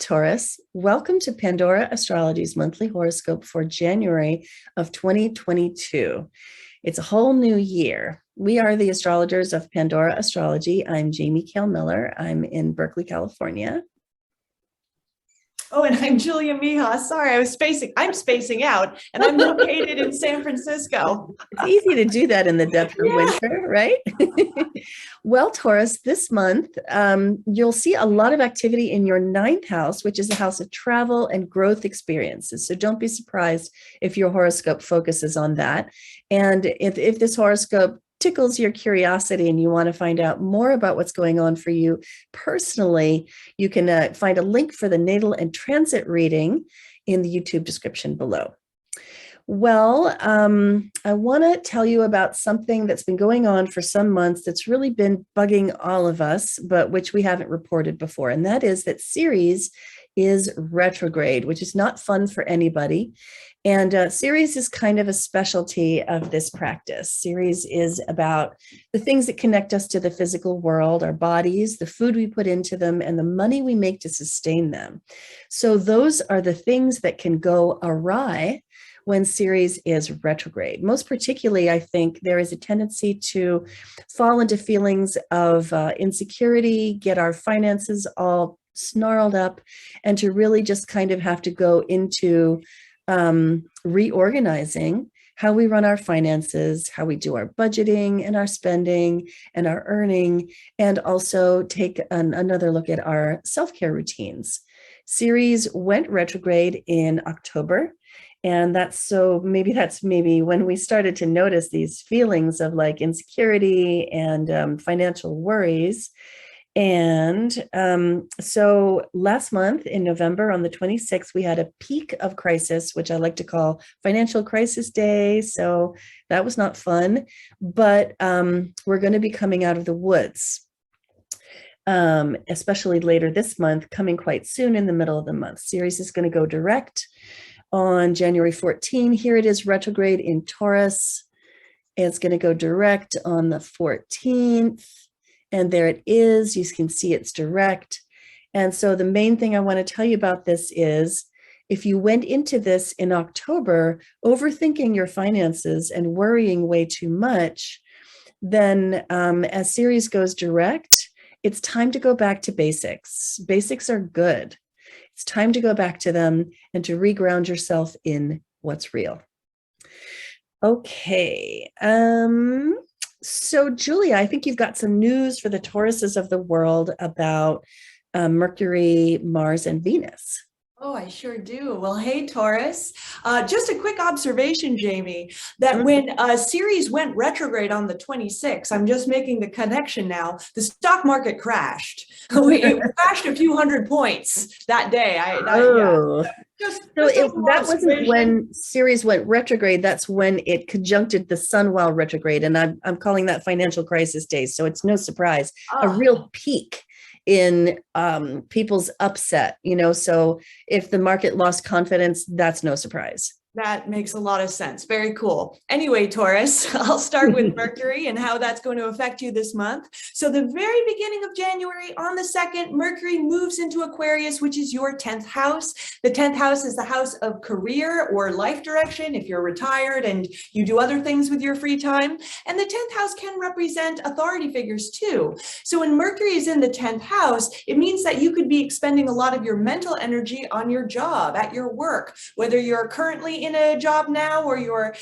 Taurus, welcome to Pandora Astrology's monthly horoscope for January of 2022. It's a whole new year. We are the astrologers of Pandora Astrology. I'm Jamie Kale Miller. I'm in Berkeley, California. Oh, and I'm Julia Mijas. Sorry, I'm spacing out, and I'm located in San Francisco. It's easy to do that in the depth of winter, right? Well, Taurus, this month, you'll see a lot of activity in your ninth house, which is a house of travel and growth experiences. So don't be surprised if your horoscope focuses on that. And if this horoscope tickles your curiosity and you want to find out more about what's going on for you personally, you can find a link for the Natal and Transit reading in the YouTube description below. Well, I want to tell you about something that's been going on for some months that's really been bugging all of us, but which we haven't reported before. And that is that Ceres is retrograde, which is not fun for anybody. And Ceres is kind of a specialty of this practice. Ceres is about the things that connect us to the physical world, our bodies, the food we put into them, and the money we make to sustain them. So those are the things that can go awry when Ceres is retrograde. Most particularly, I think there is a tendency to fall into feelings of insecurity, get our finances all snarled up, and to really just kind of have to go into reorganizing how we run our finances, how we do our budgeting and our spending and our earning, and also take another look at our self-care routines. Ceres went retrograde in October. And that's maybe when we started to notice these feelings of like insecurity and financial worries. And so last month in November on the 26th, we had a peak of crisis, which I like to call Financial Crisis Day. So that was not fun, but we're going to be coming out of the woods, especially later this month, coming quite soon in the middle of the month. Ceres is going to go direct on January 14. Here it is retrograde in Taurus. It's going to go direct on the 14th. And there it is. You can see it's direct. And so the main thing I want to tell you about this is if you went into this in October, overthinking your finances and worrying way too much, then as Ceres goes direct, it's time to go back to basics. Basics are good. It's time to go back to them and to reground yourself in what's real. Okay. So Julia, I think you've got some news for the Tauruses of the world about Mercury, Mars, and Venus. Oh, I sure do. Well, hey, Taurus. Just a quick observation, Jamie, that when Ceres went retrograde on the 26th, I'm just making the connection now, the stock market crashed. It crashed a few hundred points that day. That wasn't when Ceres went retrograde. That's when it conjuncted the Sun while retrograde. And I'm calling that Financial Crisis Days. So it's no surprise, a real peak in people's upset, so if the market lost confidence, that's no surprise. That makes a lot of sense. Very cool. Anyway, Taurus, I'll start with Mercury and how that's going to affect you this month. So the very beginning of January on the 2nd, Mercury moves into Aquarius, which is your 10th house. The 10th house is the house of career or life direction if you're retired and you do other things with your free time. And the 10th house can represent authority figures too. So when Mercury is in the 10th house, it means that you could be expending a lot of your mental energy on your job, at your work, whether you're currently in a job now or you're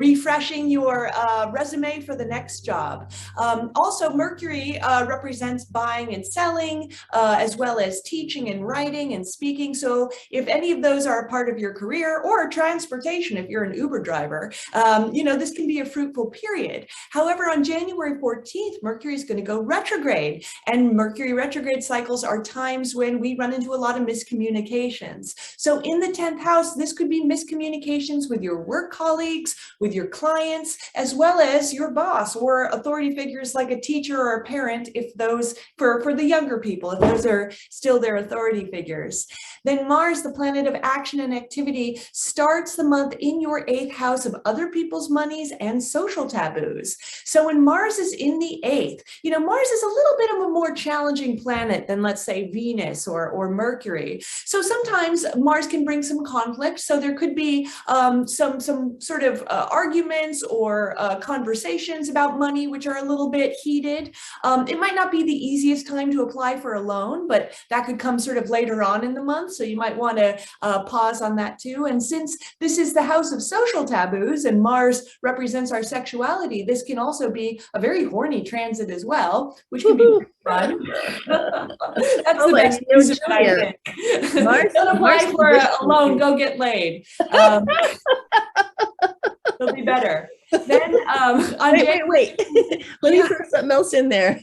refreshing your resume for the next job. Also, Mercury represents buying and selling, as well as teaching and writing and speaking. So if any of those are a part of your career, or transportation if you're an Uber driver, this can be a fruitful period. However, on January 14th, Mercury is going to go retrograde, and Mercury retrograde cycles are times when we run into a lot of miscommunications. So in the 10th house, this could be miscommunication communications with your work colleagues, with your clients, as well as your boss or authority figures like a teacher or a parent, if those, for the younger people, if those are still their authority figures. Then Mars, the planet of action and activity, starts the month in your 8th house of other people's monies and social taboos. So when Mars is in the 8th, Mars is a little bit of a more challenging planet than, let's say, Venus or Mercury. So sometimes Mars can bring some conflict. So there could be some sort of arguments or conversations about money, which are a little bit heated. It might not be the easiest time to apply for a loan, but that could come sort of later on in the month. So you might want to pause on that too. And since this is the house of social taboos and Mars represents our sexuality, this can also be a very horny transit as well, which can be fun. That's the best news of it, I think. Mars, don't apply for a loan, go get laid. It'll be better. Then wait. Let me throw something else in there.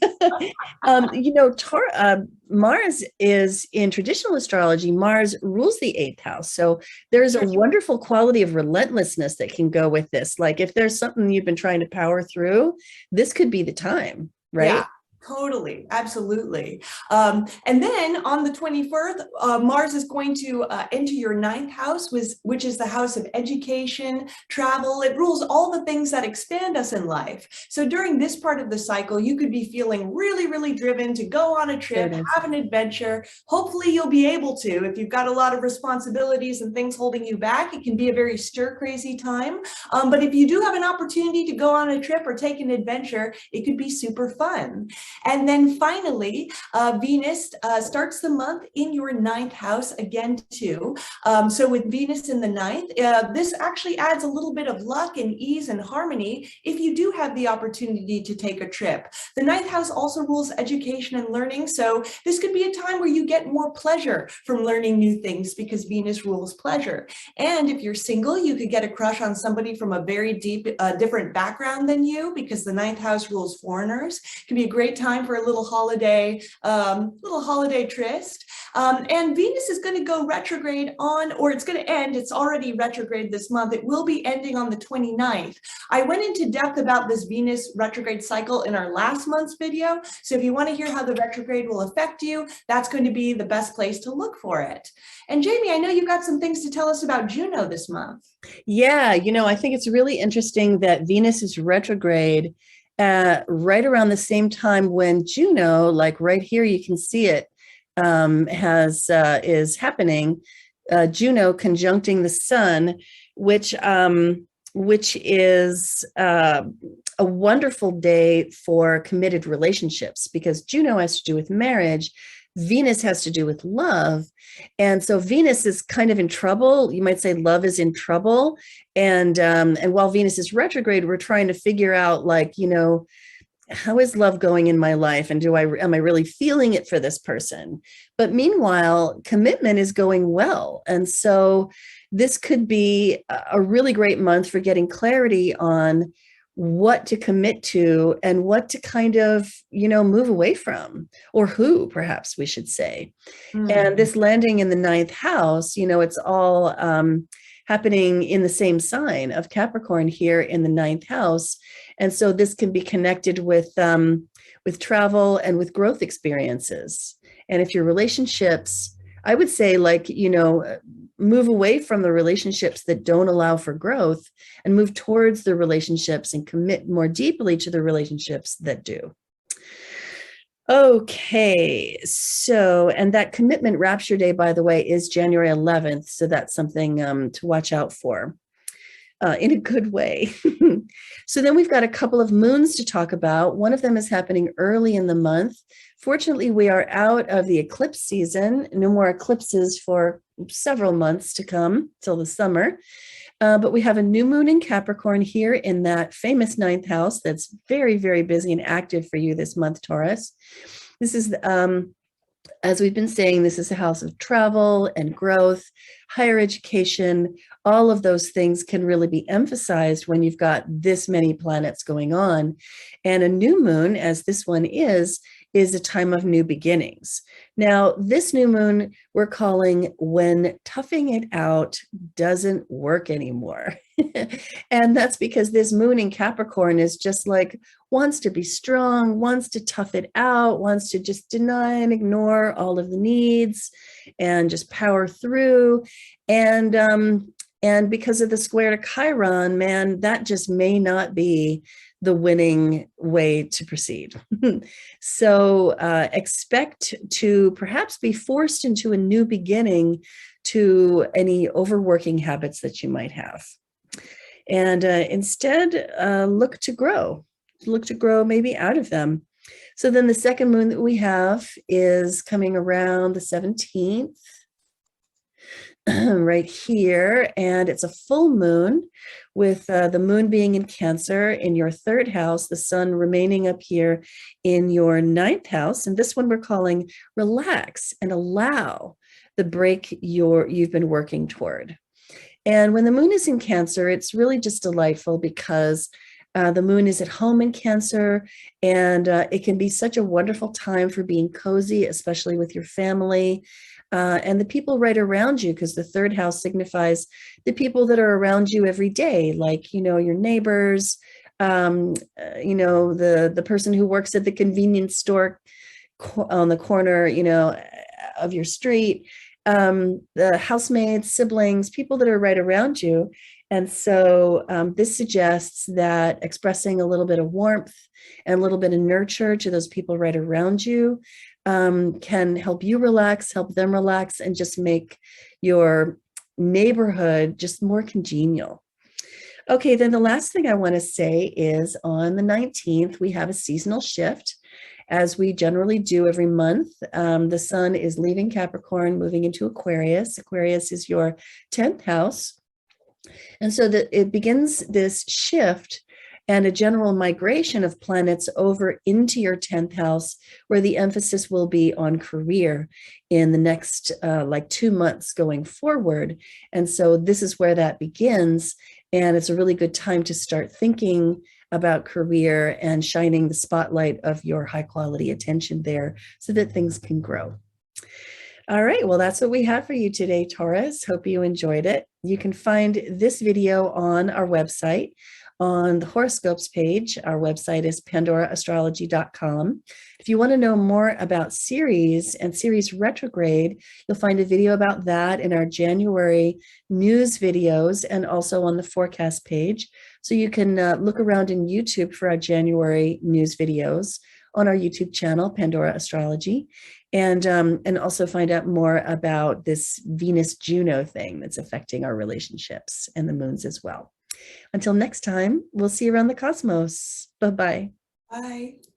Mars is, in traditional astrology, Mars rules the 8th house. So there's a wonderful quality of relentlessness that can go with this. Like if there's something you've been trying to power through, this could be the time, right? Yeah. Totally, absolutely. And then on the 21st, Mars is going to enter your 9th house, which is the house of education, travel. It rules all the things that expand us in life. So during this part of the cycle, you could be feeling really, really driven to go on a trip, have an adventure. Hopefully you'll be able to. If you've got a lot of responsibilities and things holding you back, it can be a very stir-crazy time. But if you do have an opportunity to go on a trip or take an adventure, it could be super fun. And then finally, Venus starts the month in your 9th house again too. So with Venus in the 9th, this actually adds a little bit of luck and ease and harmony if you do have the opportunity to take a trip. The 9th house also rules education and learning. So this could be a time where you get more pleasure from learning new things because Venus rules pleasure. And if you're single, you could get a crush on somebody from a very different background than you because the 9th house rules foreigners. It can be a great time for a little holiday tryst. And Venus is going to go retrograde or it's going to end. It's already retrograde this month. It will be ending on the 29th. I went into depth about this Venus retrograde cycle in our last month's video. So if you want to hear how the retrograde will affect you, that's going to be the best place to look for it. And Jamie, I know you've got some things to tell us about Juno this month. Yeah, I think it's really interesting that Venus is retrograde right around the same time when Juno, like right here, you can see it, is happening. Juno conjuncting the Sun, which is a wonderful day for committed relationships because Juno has to do with marriage. Venus has to do with love. And so Venus is kind of in trouble. You might say love is in trouble. And while Venus is retrograde, we're trying to figure out how is love going in my life? And am I really feeling it for this person? But meanwhile, commitment is going well. And so this could be a really great month for getting clarity on what to commit to and what to kind of, move away from, or who, perhaps we should say. And this landing in the 9th house, it's all happening in the same sign of Capricorn here in the 9th house. And so this can be connected with travel and with growth experiences. And if your relationships, I would say move away from the relationships that don't allow for growth and move towards the relationships and commit more deeply to the relationships that do. Okay, so, and that commitment rapture day, by the way, is January 11th. So that's something to watch out for in a good way. So then we've got a couple of moons to talk about. One of them is happening early in the month. Fortunately, we are out of the eclipse season. No more eclipses for several months to come till the summer. But we have a new moon in Capricorn here in that famous 9th house that's very, very busy and active for you this month, Taurus. This is, as we've been saying, this is a house of travel and growth, higher education. All of those things can really be emphasized when you've got this many planets going on. And a new moon, as this one is is a time of new beginnings. Now, this new moon we're calling when toughing it out doesn't work anymore. And that's because this moon in Capricorn is just like wants to be strong, wants to tough it out, wants to just deny and ignore all of the needs and just power through. And because of the square to Chiron, man, that just may not be the winning way to proceed. So expect to perhaps be forced into a new beginning to any overworking habits that you might have. And instead, look to grow maybe out of them. So then the second moon that we have is coming around the 17th. Right here, and it's a full moon with the moon being in Cancer in your third house, the sun remaining up here in your ninth house. And this one we're calling relax and allow the break you've been working toward. And when the moon is in Cancer, it's really just delightful because the moon is at home in Cancer, and it can be such a wonderful time for being cozy, especially with your family. And the people right around you, because the third house signifies the people that are around you every day, like, your neighbors, the person who works at the convenience store on the corner, of your street, the housemates, siblings, people that are right around you. And so this suggests that expressing a little bit of warmth and a little bit of nurture to those people right around you can help you relax, help them relax, and just make your neighborhood just more congenial. Okay, then the last thing I want to say is on the 19th, we have a seasonal shift, as we generally do every month. The sun is leaving Capricorn, moving into Aquarius. Aquarius is your 10th house. And so that it begins this shift and a general migration of planets over into your 10th house, where the emphasis will be on career in the next 2 months going forward. And so this is where that begins. And it's a really good time to start thinking about career and shining the spotlight of your high quality attention there so that things can grow. All right, well, that's what we have for you today, Taurus. Hope you enjoyed it. You can find this video on our website on the horoscopes page. Our website is pandoraastrology.com. If you want to know more about Ceres and Ceres retrograde, you'll find a video about that in our January news videos and also on the forecast page. So you can look around in YouTube for our January news videos on our YouTube channel, Pandora Astrology, and also find out more about this Venus-Juno thing that's affecting our relationships and the moons as well. Until next time, we'll see you around the cosmos. Bye-bye. Bye.